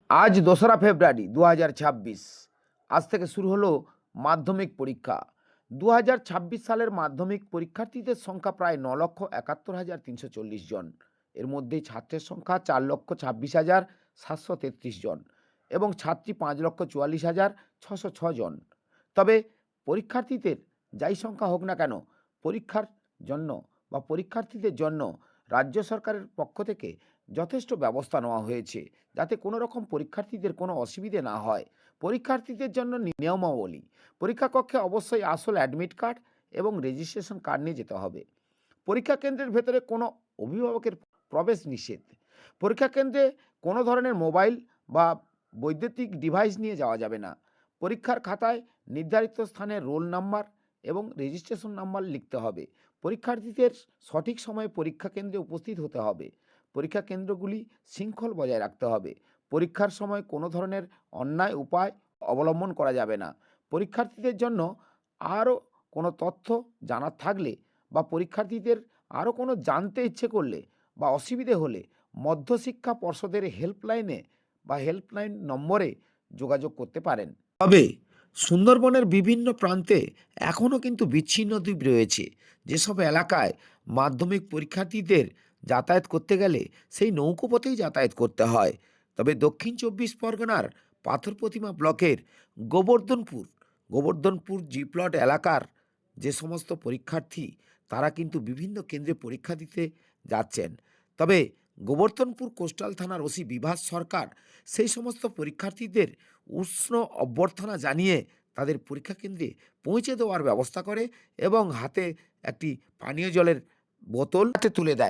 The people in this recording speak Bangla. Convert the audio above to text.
আজ 2রা ফেব্রুয়ারি 2026। আজ থেকে শুরু হলো মাধ্যমিক পরীক্ষা। 2026 সালের মাধ্যমিক পরীক্ষার্থীদের সংখ্যা প্রায় 9,71,340 জন। এর মধ্যে ছাত্রের সংখ্যা 4,26,733 জন এবং ছাত্রী 5,44,606 জন। তবে পরীক্ষার্থীদের যাই সংখ্যা হোক না কেন, পরীক্ষার জন্য বা পরীক্ষার্থীদের জন্য রাজ্য সরকারের পক্ষ থেকে যথেষ্ট ব্যবস্থা নেওয়া হয়েছে, যাতে কোনো রকম পরীক্ষার্থীদের কোনো অসুবিধে না হয়। পরীক্ষার্থীদের জন্য নিয়মাবলী: পরীক্ষা কক্ষে অবশ্যই আসল অ্যাডমিট কার্ড এবং রেজিস্ট্রেশন কার্ড নিয়ে যেতে হবে। পরীক্ষা কেন্দ্রের ভেতরে কোনো অভিভাবকের প্রবেশ নিষেধ। পরীক্ষা কেন্দ্রে কোনো ধরনের মোবাইল বা বৈদ্যুতিক ডিভাইস নিয়ে যাওয়া যাবে না। পরীক্ষার খাতায় নির্ধারিত স্থানে রোল নাম্বার এবং রেজিস্ট্রেশন নাম্বার লিখতে হবে। পরীক্ষার্থীদের সঠিক সময়ে পরীক্ষা কেন্দ্রে উপস্থিত হতে হবে। পরীক্ষা কেন্দ্রগুলি শৃঙ্খল বজায় রাখতে হবে। পরীক্ষার সময় কোনো ধরনের অন্যায় উপায় অবলম্বন করা যাবে না। পরীক্ষার্থীদের জন্য আরও কোনো তথ্য জানার থাকলে বা পরীক্ষার্থীদের আরও কোনো জানতে ইচ্ছে করলে বা অসুবিধে হলে মধ্যশিক্ষা পর্ষদের হেল্পলাইন নম্বরে যোগাযোগ করতে পারেন। তবে সুন্দরবনের বিভিন্ন প্রান্তে এখনও কিন্তু বিচ্ছিন্ন দ্বীপ রয়েছে, যেসব এলাকায় মাধ্যমিক পরীক্ষার্থীদের যাতায়াত করতে গেলে সেই নৌকোপথেই যাতায়াত করতে হয়। তবে দক্ষিণ 24 পরগনার পাথর প্রতিমা ব্লকের গোবর্ধনপুর জিপ্লট এলাকার যে সমস্ত পরীক্ষার্থী, তারা কিন্তু বিভিন্ন কেন্দ্রে পরীক্ষা দিতে যাচ্ছেন। তবে গোবর্ধনপুর কোস্টাল থানার ওসি বিভাস সরকার সেই সমস্ত পরীক্ষার্থীদের উষ্ণ অভ্যর্থনা জানিয়ে তাদের পরীক্ষা কেন্দ্রে পৌঁছে দেওয়ার ব্যবস্থা করে এবং হাতে একটি পানীয় জলের বোতল হাতে তুলে দেয়।